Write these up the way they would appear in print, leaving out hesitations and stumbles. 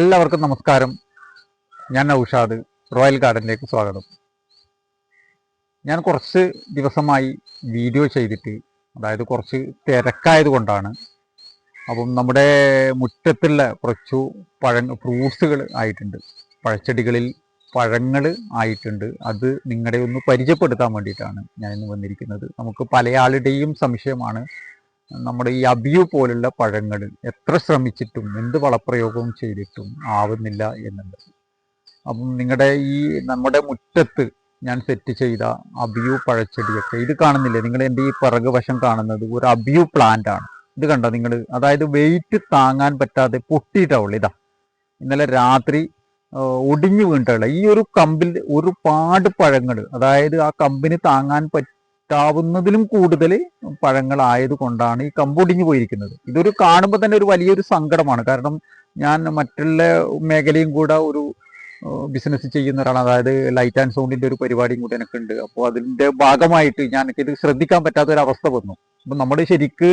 എല്ലാവർക്കും നമസ്കാരം. ഞാൻ നൗഷാദ്. റോയൽ ഗാർഡനിലേക്ക് സ്വാഗതം. ഞാൻ കുറച്ച് ദിവസമായി വീഡിയോ ചെയ്തിട്ട്, അതായത് കുറച്ച് തിരക്കായത് കൊണ്ടാണ്. അപ്പം നമ്മുടെ മുറ്റത്തുള്ള കുറച്ചു ഫ്രൂട്ട്സുകൾ ആയിട്ടുണ്ട്, പഴച്ചെടികളിൽ പഴങ്ങൾ ആയിട്ടുണ്ട്. അത് നിങ്ങളെ ഒന്ന് പരിചയപ്പെടുത്താൻ വേണ്ടിയിട്ടാണ് ഞാൻ ഇന്ന് വന്നിരിക്കുന്നത്. നമുക്ക് പല ആളുടെയും സംശയമാണ്, നമ്മുടെ ഈ അബിയു പോലുള്ള പഴങ്ങൾ എത്ര ശ്രമിച്ചിട്ടും എന്ത് വളപ്രയോഗവും ചെയ്തിട്ടും ആവുന്നില്ല എന്നുള്ളത്. അപ്പം നമ്മുടെ മുറ്റത്ത് ഞാൻ സെറ്റ് ചെയ്ത അബിയു പഴച്ചെടിയൊക്കെ ഇത് കാണുന്നില്ലേ? നിങ്ങൾ എൻ്റെ ഈ പിറകു വശം കാണുന്നത് ഒരു അബിയു പ്ലാന്റ് ആണ്. ഇത് കണ്ടോ നിങ്ങൾ? അതായത് വെയിറ്റ് താങ്ങാൻ പറ്റാതെ പൊട്ടിയിട്ടാവുള്ളൂ. ഇതാ ഇന്നലെ രാത്രി ഒടിഞ്ഞു വീണിട്ടുള്ള ഈ ഒരു കമ്പിൽ ഒരുപാട് പഴങ്ങൾ, അതായത് ആ കമ്പിന് താങ്ങാൻ പറ്റാവുന്നതിലും കൂടുതൽ പഴങ്ങളായത് കൊണ്ടാണ് ഈ കമ്പൊടിഞ്ഞു പോയിരിക്കുന്നത്. ഇതൊരു കാണുമ്പോൾ തന്നെ ഒരു വലിയൊരു സങ്കടമാണ്. കാരണം ഞാൻ മറ്റുള്ള മേഖലയും കൂടെ ഒരു ബിസിനസ് ചെയ്യുന്ന ഒരാളാണ്. അതായത് ലൈറ്റ് ആൻഡ് സൗണ്ടിന്റെ ഒരു പരിപാടിയും കൂടെ എനിക്ക് ഉണ്ട്. അപ്പോൾ അതിന്റെ ഭാഗമായിട്ട് എനിക്കിത് ശ്രദ്ധിക്കാൻ പറ്റാത്ത ഒരു അവസ്ഥ വന്നു. അപ്പം നമ്മൾ ശരിക്ക്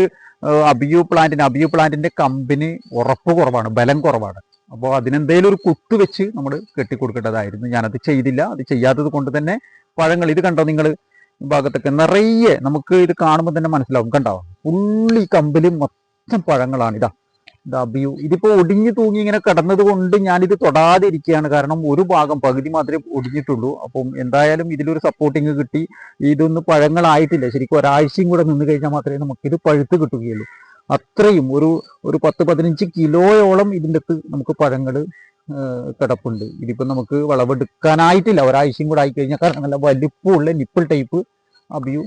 അബിയു പ്ലാന്റിന്റെ കമ്പിന് ഉറപ്പ് കുറവാണ്, ബലം കുറവാണ്. അപ്പോൾ അതിനെന്തേലും ഒരു കുത്ത് വെച്ച് നമ്മൾ കെട്ടിക്കൊടുക്കേണ്ടതായിരുന്നു. ഞാനത് ചെയ്തില്ല. അത് ചെയ്യാത്തത് കൊണ്ട് തന്നെ പഴങ്ങൾ ഇത് കണ്ടോ നിങ്ങൾ? ഭാഗത്തൊക്കെ നിറയെ നമുക്ക് ഇത് കാണുമ്പോൾ തന്നെ മനസ്സിലാവും. കണ്ടോ? ഫുള്ളി കമ്പിൽ മൊത്തം പഴങ്ങളാണ്. ഇതാ അബിയു. ഇതിപ്പോ ഒടിഞ്ഞു തൂങ്ങി ഇങ്ങനെ കിടന്നത് കൊണ്ട് ഞാനിത് തൊടാതെ ഇരിക്കുകയാണ്. കാരണം ഒരു ഭാഗം പകുതി മാത്രമേ ഒടിഞ്ഞിട്ടുള്ളൂ. അപ്പം എന്തായാലും ഇതിലൊരു സപ്പോർട്ടിങ് കിട്ടി. ഇതൊന്നും പഴങ്ങളായിട്ടില്ല. ശരിക്കും ഒരാഴ്ചയും കൂടെ നിന്ന് കഴിഞ്ഞാൽ മാത്രമേ നമുക്കിത് പഴുത്ത് കിട്ടുകയുള്ളൂ. അത്രയും ഒരു 10-15 കിലോയോളം ഇതിൻ്റെ അകത്ത് നമുക്ക് പഴങ്ങൾ കിടപ്പുണ്ട്. ഇതിപ്പോൾ നമുക്ക് വിളവെടുക്കാനായിട്ടില്ല. ഒരാഴ്ചയും കൂടെ ആയിക്കഴിഞ്ഞാൽ, കാരണം നല്ല വലിപ്പമുള്ള നിപ്പിൾ ടൈപ്പ് അബിയു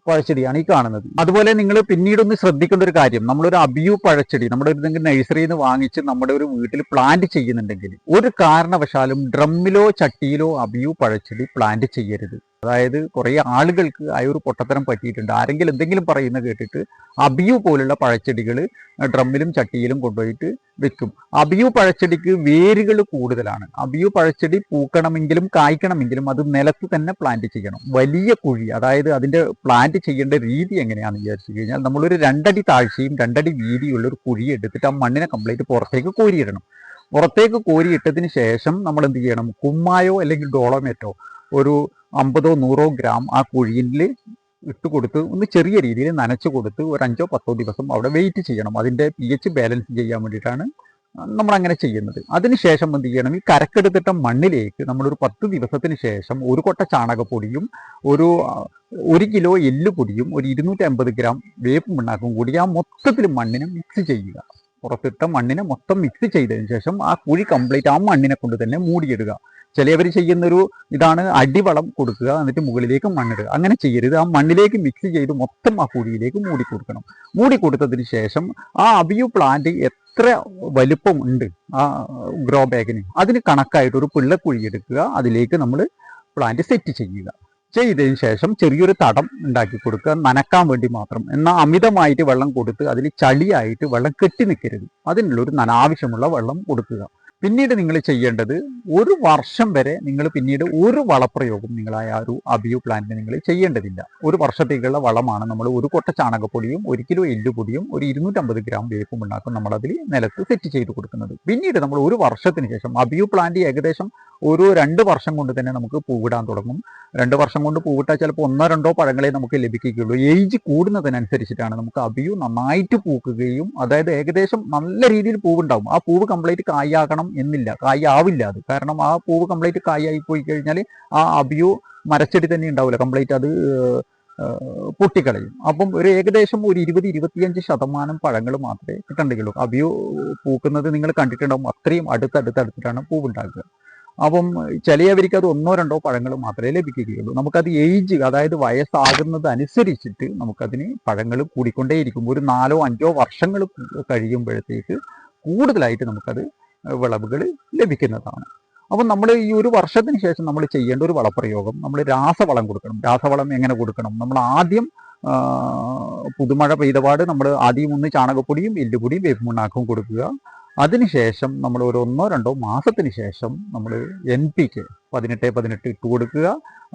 പഴച്ചെടിയാണ് ഈ കാണുന്നത്. അതുപോലെ നിങ്ങൾ പിന്നീടൊന്ന് ശ്രദ്ധിക്കേണ്ട ഒരു കാര്യം, നമ്മളൊരു അബിയു പഴച്ചെടി നമ്മുടെ ഒരു നഴ്സറിയിൽ നിന്ന് വാങ്ങിച്ച് നമ്മുടെ ഒരു വീട്ടിൽ പ്ലാന്റ് ചെയ്യുന്നുണ്ടെങ്കിൽ ഒരു കാരണവശാലും ഡ്രമ്മിലോ ചട്ടിയിലോ അബിയു പഴച്ചെടി പ്ലാന്റ് ചെയ്യരുത്. അതായത് കുറേ ആളുകൾക്ക് ആ ഒരു പൊട്ടത്തരം പറ്റിയിട്ടുണ്ട്. ആരെങ്കിലും എന്തെങ്കിലും പറയുന്നത് കേട്ടിട്ട് അബിയു പോലുള്ള പഴച്ചെടികൾ ഡ്രമ്മിലും ചട്ടിയിലും കൊണ്ടുപോയിട്ട് വെക്കും. അബിയു പഴച്ചെടിക്ക് വേരുകൾ കൂടുതലാണ്. അബിയു പഴച്ചെടി പൂക്കണമെങ്കിലും കായ്ക്കണമെങ്കിലും അത് നിലത്ത് തന്നെ പ്ലാന്റ് ചെയ്യണം. വലിയ കുഴി, അതായത് അതിൻ്റെ പ്ലാന്റ് ചെയ്യേണ്ട രീതി എങ്ങനെയാണെന്ന് വിചാരിച്ചു കഴിഞ്ഞാൽ, നമ്മളൊരു 2 അടി താഴ്ചയും 2 അടി വീതിയുള്ള ഒരു കുഴി എടുത്തിട്ട് ആ മണ്ണിനെ കംപ്ലീറ്റ് പുറത്തേക്ക് കോരിയിടണം. പുറത്തേക്ക് കോരിയിട്ടതിന് ശേഷം നമ്മൾ എന്ത് ചെയ്യണം? കുമ്മായോ അല്ലെങ്കിൽ ഡോളോമേറ്റോ ഒരു 50-100 ഗ്രാം ആ കുഴിയിൽ ഇട്ട് കൊടുത്ത് ഒന്ന് ചെറിയ രീതിയിൽ നനച്ചു കൊടുത്ത് ഒരു 5-10 ദിവസം അവിടെ വെയിറ്റ് ചെയ്യണം. അതിൻ്റെ pH ബാലൻസ് ചെയ്യാൻ വേണ്ടിയിട്ടാണ് നമ്മൾ അങ്ങനെ ചെയ്യുന്നത്. അതിനുശേഷം എന്ത് ചെയ്യണം? ഈ കരക്കെടുത്തിട്ട മണ്ണിലേക്ക് നമ്മളൊരു 10 ദിവസത്തിന് ശേഷം ഒരു കൊട്ട ചാണകപ്പൊടിയും ഒരു കിലോ എല്ലുപൊടിയും ഒരു 250 ഗ്രാം വേപ്പ് പിണ്ണാക്കും കൂടി ആ മൊത്തത്തിൽ മണ്ണിനെ മിക്സ് ചെയ്യുക. പുറത്തിട്ട മണ്ണിനെ മൊത്തം മിക്സ് ചെയ്തതിന് ശേഷം ആ കുഴി കംപ്ലീറ്റ് ആ മണ്ണിനെ കൊണ്ട് തന്നെ മൂടിയിടുക. ചിലവർ ചെയ്യുന്നൊരു ഇതാണ്, അടിവളം കൊടുക്കുക എന്നിട്ട് മുകളിലേക്ക് മണ്ണിടുക. അങ്ങനെ ചെയ്യരുത്. ആ മണ്ണിലേക്ക് മിക്സ് ചെയ്ത് മൊത്തം ആ കുഴിയിലേക്ക് മൂടിക്കൊടുക്കണം. മൂടിക്കൊടുത്തതിന് ശേഷം ആ അബിയു പ്ലാന്റ് എത്ര വലുപ്പം ഉണ്ട് ആ ഗ്രോ ബാഗിന്, അതിന് കണക്കായിട്ട് ഒരു പിള്ളക്കുഴി എടുക്കുക. അതിലേക്ക് നമ്മൾ പ്ലാന്റ് സെറ്റ് ചെയ്യുക. ചെയ്തതിന് ശേഷം ചെറിയൊരു തടം ഉണ്ടാക്കി കൊടുക്കുക, നനക്കാൻ വേണ്ടി മാത്രം. എന്നാൽ അമിതമായിട്ട് വെള്ളം കൊടുത്ത് അതിൽ ചളിയായിട്ട് വെള്ളം കെട്ടി നിൽക്കരുത്. അതിനുള്ളൊരു നനാവശ്യമുള്ള വെള്ളം കൊടുക്കുക. പിന്നീട് നിങ്ങൾ ചെയ്യേണ്ടത്, ഒരു വർഷം വരെ നിങ്ങൾ പിന്നീട് ഒരു വളപ്രയോഗം നിങ്ങളായ ഒരു അബിയു പ്ലാന്റിന് നിങ്ങൾ ചെയ്യേണ്ടതില്ല. ഒരു വർഷത്തേക്കുള്ള വളമാണ് നമ്മൾ ഒരു കൊട്ട ചാണകപ്പൊടിയും 1 കിലോ എല്ലുപൊടിയും ഒരു 250 ഗ്രാം വേപ്പും ഉണ്ടാക്കും നമ്മളതിൽ നിലത്ത് സെറ്റ് ചെയ്ത് കൊടുക്കുന്നത്. പിന്നീട് നമ്മൾ ഒരു വർഷത്തിന് ശേഷം അബിയു പ്ലാന്റ് ഏകദേശം ഒരു 2 വർഷം കൊണ്ട് തന്നെ നമുക്ക് പൂവിടാൻ തുടങ്ങും. 2 വർഷം കൊണ്ട് പൂവിട്ടാൽ ചിലപ്പോൾ 1-2 പഴങ്ങളെ നമുക്ക് ലഭിക്കുകയുള്ളൂ. ഏജ് കൂടുന്നതിനനുസരിച്ചിട്ടാണ് നമുക്ക് അബിയു നന്നായിട്ട് പൂക്കുകയും, അതായത് ഏകദേശം നല്ല രീതിയിൽ പൂവുണ്ടാവും. ആ പൂവ് കംപ്ലീറ്റ് കായാകണം എന്നില്ല, കായ് ആവില്ല അത്. കാരണം ആ പൂവ് കംപ്ലീറ്റ് കായായി പോയി കഴിഞ്ഞാൽ ആ അബിയു മരച്ചെടി തന്നെ ഉണ്ടാവില്ല, കംപ്ലീറ്റ് അത് പൊട്ടിക്കളയും. അപ്പം ഒരു ഏകദേശം ഒരു 20-25% പഴങ്ങൾ മാത്രമേ കിട്ടേണ്ടതുള്ളൂ. അബിയു പൂക്കുന്നത് നിങ്ങൾ കണ്ടിട്ടുണ്ടാവും, അത്രയും അടുത്തടുത്തിട്ടാണ് പൂവുണ്ടാക്കുക. അപ്പം ചിലവർക്ക് അത് 1-2 പഴങ്ങൾ മാത്രമേ ലഭിക്കുകയുള്ളൂ. നമുക്കത് ഏജ്, അതായത് വയസ്സാകുന്നത് അനുസരിച്ചിട്ട് നമുക്കതിന് പഴങ്ങൾ കൂടിക്കൊണ്ടേയിരിക്കും. ഒരു 4-5 വർഷങ്ങൾ കഴിയുമ്പോഴത്തേക്ക് കൂടുതലായിട്ട് നമുക്കത് വിളവുകൾ ലഭിക്കുന്നതാണ്. അപ്പം നമ്മൾ ഈ ഒരു വർഷത്തിന് ശേഷം നമ്മൾ ചെയ്യേണ്ട ഒരു വളപ്രയോഗം, നമ്മൾ രാസവളം കൊടുക്കണം. രാസവളം എങ്ങനെ കൊടുക്കണം? നമ്മൾ ആദ്യം പുതുമഴ പെയ്തപാട് നമ്മൾ ആദ്യം ഒന്ന് ചാണകപ്പൊടിയും എല്ലുപൊടിയും വേപ്പുമണ്ണാക്കും കൊടുക്കുക. അതിനുശേഷം നമ്മൾ ഒരു 1-2 മാസത്തിന് ശേഷം നമ്മൾ NPK 18-18 ഇട്ട് കൊടുക്കുക.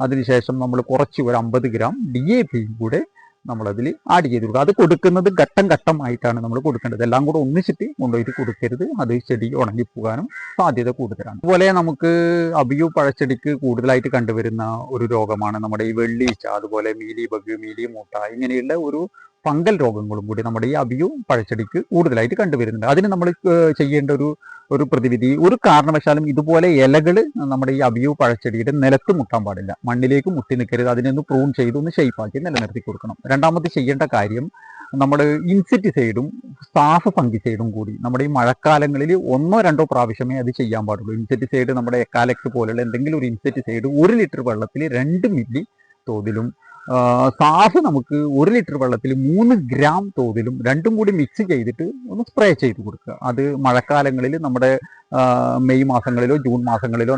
അതിനുശേഷം നമ്മൾ കുറച്ച് ഒരു 50 ഗ്രാം DAP കൂടെ നമ്മളതിൽ ആഡ് ചെയ്ത് കൊടുക്കുക. അത് കൊടുക്കുന്നത് ഘട്ടം ഘട്ടമായിട്ടാണ് നമ്മൾ കൊടുക്കേണ്ടത്. എല്ലാം കൂടെ ഒന്നിച്ചിട്ട് കൊണ്ടുപോയിട്ട് കൊടുക്കരുത്. അത് ചെടി ഉണങ്ങിപ്പോകാനും സാധ്യത കൂടുതലാണ്. അതുപോലെ നമുക്ക് അബിയു പഴച്ചെടിക്ക് കൂടുതലായിട്ട് കണ്ടുവരുന്ന ഒരു രോഗമാണ് നമ്മുടെ ഈ വെള്ളീച്ച, അതുപോലെ മീലി ബഗ്, മീലി മൂട്ട, ഇങ്ങനെയുള്ള ഒരു ഫംഗൽ രോഗങ്ങളും കൂടി നമ്മുടെ ഈ അബിയു പഴച്ചെടിക്ക് കൂടുതലായിട്ട് കണ്ടുവരുന്നുണ്ട്. അതിന് നമ്മൾ ചെയ്യേണ്ട ഒരു പ്രതിവിധി, ഒരു കാരണവശാലും ഇതുപോലെ ഇലകൾ നമ്മുടെ ഈ അബിയു പഴച്ചെടിയുടെ നിലത്ത് മുട്ടാൻ പാടില്ല. മണ്ണിലേക്ക് മുട്ടി നിൽക്കരുത്. അതിനൊന്ന് പ്രൂൺ ചെയ്ത് ഒന്ന് ഷേപ്പാക്കി നിലനിർത്തി കൊടുക്കണം. രണ്ടാമത് ചെയ്യേണ്ട കാര്യം, നമ്മൾ ഇൻസെക്ടിസൈഡും സാഫ് ഫംഗിസൈഡും കൂടി നമ്മുടെ ഈ മഴക്കാലങ്ങളിൽ 1 or 2 പ്രാവശ്യമേ അത് ചെയ്യാൻ പാടുള്ളൂ. ഇൻസെക്ടിസൈഡ് നമ്മുടെ എക്കാലക്സ് പോലുള്ള എന്തെങ്കിലും ഒരു ഇൻസെക്ടിസൈഡ് 1 ലിറ്റർ വെള്ളത്തിൽ 2 മില്ലി തോതിലും, സാഫ് നമുക്ക് 1 ലിറ്റർ വെള്ളത്തിൽ 3 ഗ്രാം തോതിലും രണ്ടും കൂടി മിക്സ് ചെയ്തിട്ട് ഒന്ന് സ്പ്രേ ചെയ്ത് കൊടുക്കുക. അത് മഴക്കാലങ്ങളിൽ നമ്മുടെ മെയ് മാസങ്ങളിലോ ജൂൺ മാസങ്ങളിലോ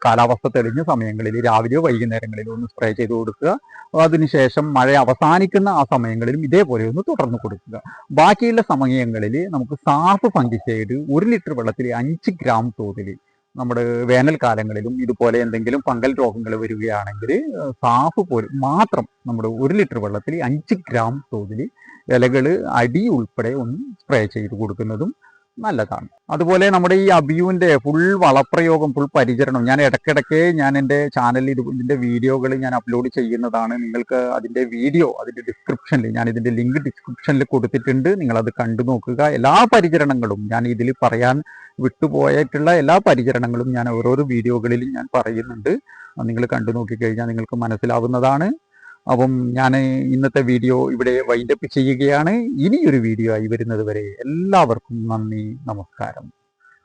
കാലാവസ്ഥ തെളിഞ്ഞ സമയങ്ങളിൽ രാവിലെയോ വൈകുന്നേരങ്ങളിലോ ഒന്ന് സ്പ്രേ ചെയ്ത് കൊടുക്കുക. അതിനുശേഷം മഴ അവസാനിക്കുന്ന ആ സമയങ്ങളിലും ഇതേപോലെ ഒന്ന് തുടർന്ന് കൊടുക്കുക. ബാക്കിയുള്ള സമയങ്ങളിൽ നമുക്ക് സാഫ് ഫംഗിസൈഡ് 1 ലിറ്റർ വെള്ളത്തിൽ 5 ഗ്രാം തോതിൽ, നമ്മുടെ വേനൽക്കാലങ്ങളിലും ഇതുപോലെ എന്തെങ്കിലും ഫംഗൽ രോഗങ്ങൾ വരികയാണെങ്കിൽ സാഫ് പോലും മാത്രം നമ്മുടെ 1 ലിറ്റർ വെള്ളത്തിൽ 5 ഗ്രാം തോതിൽ ഇലകൾ അടി ഉൾപ്പെടെ ഒന്ന് സ്പ്രേ ചെയ്ത് കൊടുക്കുന്നതും നല്ലതാണ്. അതുപോലെ നമ്മുടെ ഈ അബിയുവിൻ്റെ ഫുൾ വളപ്രയോഗം, ഫുൾ പരിചരണം ഞാൻ ഇടയ്ക്കിടയ്ക്ക് എൻ്റെ ചാനലിൽ ഇതിൻ്റെ വീഡിയോകൾ ഞാൻ അപ്ലോഡ് ചെയ്യുന്നതാണ്. നിങ്ങൾക്ക് അതിൻ്റെ വീഡിയോ അതിൻ്റെ ഡിസ്ക്രിപ്ഷനിൽ, ഞാൻ ഇതിൻ്റെ ലിങ്ക് ഡിസ്ക്രിപ്ഷനിൽ കൊടുത്തിട്ടുണ്ട്. നിങ്ങളത് കണ്ടു നോക്കുക. എല്ലാ പരിചരണങ്ങളും ഞാൻ ഇതിൽ പറയാൻ വിട്ടുപോയിട്ടുള്ള എല്ലാ പരിചരണങ്ങളും ഞാൻ ഓരോരോ വീഡിയോകളിലും ഞാൻ പറയുന്നുണ്ട്. നിങ്ങൾ കണ്ടു നോക്കിക്കഴിഞ്ഞാൽ നിങ്ങൾക്ക് മനസ്സിലാവുന്നതാണ്. അപ്പം ഞാൻ ഇന്നത്തെ വീഡിയോ ഇവിടെ വൈൻഡപ്പ് ചെയ്യുകയാണ്. ഇനിയൊരു വീഡിയോ ആയി വരുന്നത് വരെ എല്ലാവർക്കും നന്ദി, നമസ്കാരം.